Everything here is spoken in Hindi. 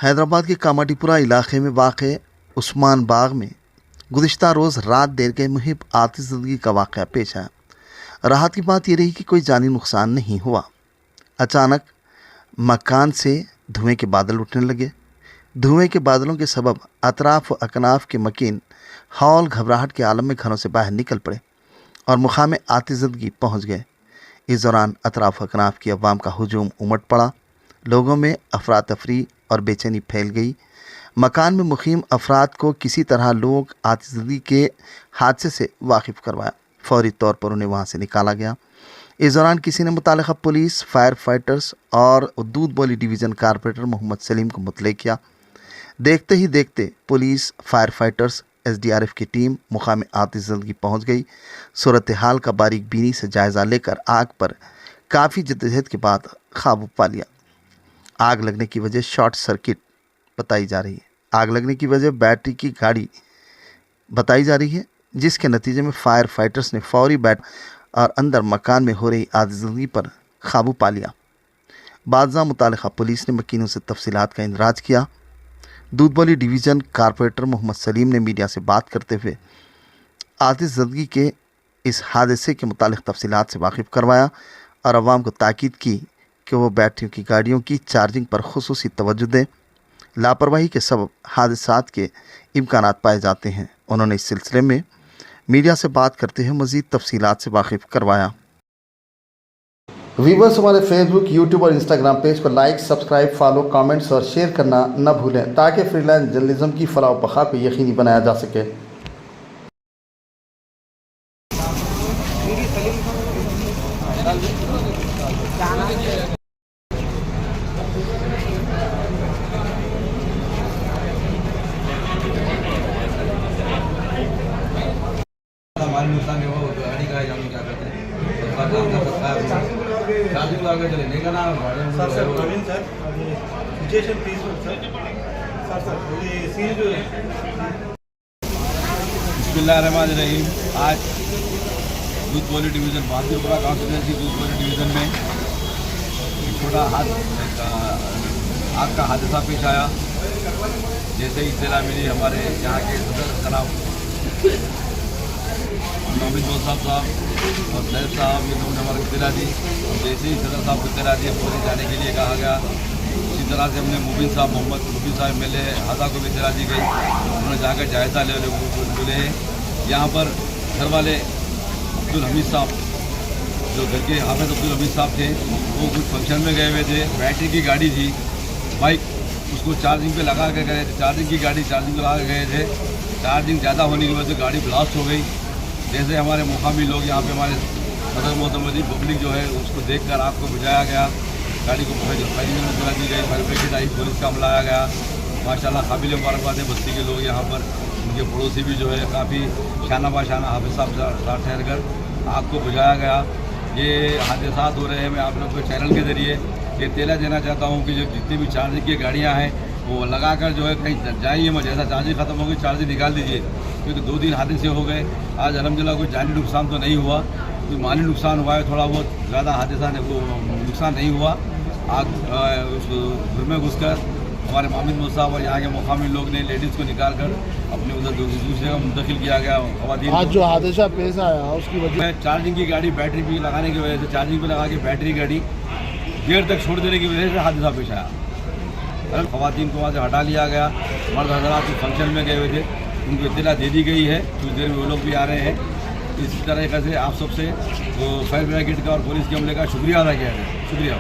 हैदराबाद के कामाटीपुरा इलाके में वाक़ उस्मान बाग में गुज़िश्ता रोज़ रात देर के मुहिब आतिशज़दगी का वाक़या पेश आया। राहत की बात यह रही कि कोई जानी नुकसान नहीं हुआ। अचानक मकान से धुएं के बादल उठने लगे। धुएं के बादलों के सबब अतराफ़ व अकनाफ के मकीन हौल घबराहट के आलम में घरों से बाहर निकल पड़े और मुक़ाम आतिशज़दगी पहुँच गए। इस दौरान अतराफ़ अकनाफ की अवाम का हुजूम उमड़ पड़ा। लोगों में अफरा तफरी और बेचैनी फैल गई। मकान में मुक़ीम अफराद को किसी तरह लोग आतिशज़दगी के हादसे से वाकिफ़ करवाया। फौरी तौर पर उन्हें वहाँ से निकाला गया। इस दौरान किसी ने मुतालिका पुलिस, फायर फाइटर्स और दूध बोली डिवीज़न कारपोरेटर मोहम्मद सलीम को मुतले किया। देखते ही देखते पुलिस, फायर फाइटर्स, SDRF की टीम मुक़ाम आतिशज़दगी पहुँच गई। सूरत हाल का बारीक बीनी से जायज़ा लेकर आग पर काफ़ी जद्दोजहद के बाद काबू पा लिया। आग लगने की वजह शॉर्ट सर्किट बताई जा रही है। आग लगने की वजह बैटरी की गाड़ी बताई जा रही है, जिसके नतीजे में फायर फाइटर्स ने फौरी और अंदर मकान में हो रही आतिशज़दगी पर काबू पा लिया। बाज़ा मुतालिका पुलिस ने मकीनों से तफसीलात का इंदराज किया। दूध बोली डिवीज़न कारपोरेटर मोहम्मद सलीम ने मीडिया से बात करते हुए आतिशज़दगी के इस हादसे के मुतालिक तफसीलात से वाकिफ़ करवाया और अवाम को ताकीद की कि वो बैटरियों की गाड़ियों की चार्जिंग पर खुसूसी तवज्जो दें। लापरवाही के सबब हादसात के इम्कानात पाए जाते हैं। उन्होंने इस सिलसिले में मीडिया से बात करते हुए मज़ीद तफसीलात से वाकिफ़ करवाया। व्यूअर्स, हमारे फेसबुक, यूट्यूब और इंस्टाग्राम पेज को लाइक, सब्सक्राइब, फॉलो, कमेंट्स और शेयर करना न भूलें ताकि फ्रीलांस जर्नलिज्म की फलाह व बक़ा को यकीनी बनाया जा सके। हमारे नुकसान है वो गाड़ी का हम क्या करते हैं चार्जिंग लगा चले नहीं करना sir Praveen sir situation please sir ये सीन जो है बिस्मिल्लाहिर्रहमानिर्रहीम। आज दूध बोली डिवीज़न बहादुरपुरा कॉन्स्टिट्यूंसी दूध बोली डिवीज़न में एक छोटा आग का हादसा पेश आया। जैसे ही इत्तला मिली हमारे यहाँ के सदर जनाब मोमिन साहब और सैद साहब, ये लोगों ने हमारे इत्तला दी। जैसे ही सदर साहब को इत्तला दी फौरी जाने के लिए कहा गया। इसी तरह से हमने मोहम्मद मुबीन साहब MLA हादा को भी इत्तला दी गई। उन्होंने जाकर जायज़ा ले बोले। यहाँ पर घर वाले अब्दुल हमीद साहब, जो घर के हाफिज़ अब्दुल हमीद साहब थे, वो कुछ फंक्शन में गए हुए थे। बैटरी की गाड़ी थी, बाइक, उसको चार्जिंग पे लगा के गए थे। चार्जिंग की गाड़ी चार्जिंग पे लगा के गए थे। चार्जिंग ज़्यादा होने की वजह से गाड़ी ब्लास्ट हो गई। जैसे हमारे मुकामी लोग यहाँ पे हमारे सदर मोहतमदी पब्लिक जो है उसको देखकर आग को बुझाया गया। गाड़ी को फायरिंग में जला दी गई। फायर ब्रिगेड आई, पुलिस का हमला आया गया। माशाल्लाह काबिल मुबारकबाद है बस्ती के लोग यहाँ पर, उनके पड़ोसी भी जो है काफ़ी शाना बाशाना हाफिज़ साहब ठहर कर आग को बुझाया गया। ये हादसा हो रहे हैं। मैं आप लोग को चैनल के ज़रिए ये तेला देना चाहता हूँ कि जो जितनी भी चार्जिंग की गाड़ियाँ हैं वो लगाकर जो है कहीं जाइए मत। जैसा चार्जिंग ख़त्म हो गई चार्जिंग निकाल दीजिए, क्योंकि 2 दिन हादसे हो गए। आज अल्हम्दुलिल्लाह कोई जानी नुकसान तो नहीं हुआ, कोई माली नुकसान हुआ है थोड़ा बहुत, ज़्यादा हादसा नुकसान नहीं हुआ। आग उस घर में घुसकर हमारे मोमिन साहब और यहाँ के मुकामी लोग ने लेडीज़ को निकाल कर अपने उधर दूसरी जगह मुंतकिल किया गया। आज जो हादसा पेश आया उसकी वजह चार्जिंग की गाड़ी बैटरी भी लगाने की वजह से, चार्जिंग पर लगा के बैटरी गाड़ी देर तक छोड़ देने की वजह से हादसा पेश आया। ख़वातीन को वहाँ से हटा लिया गया। मर्द हज़रात फंक्शन में गए हुए थे, उनको इत्तला दे दी गई है। कुछ देर में वो लोग भी आ रहे हैं। इसी तरीके से आप सबसे फायर ब्रिगेड का और पुलिस के अमले का शुक्रिया अदा किया है। शुक्रिया।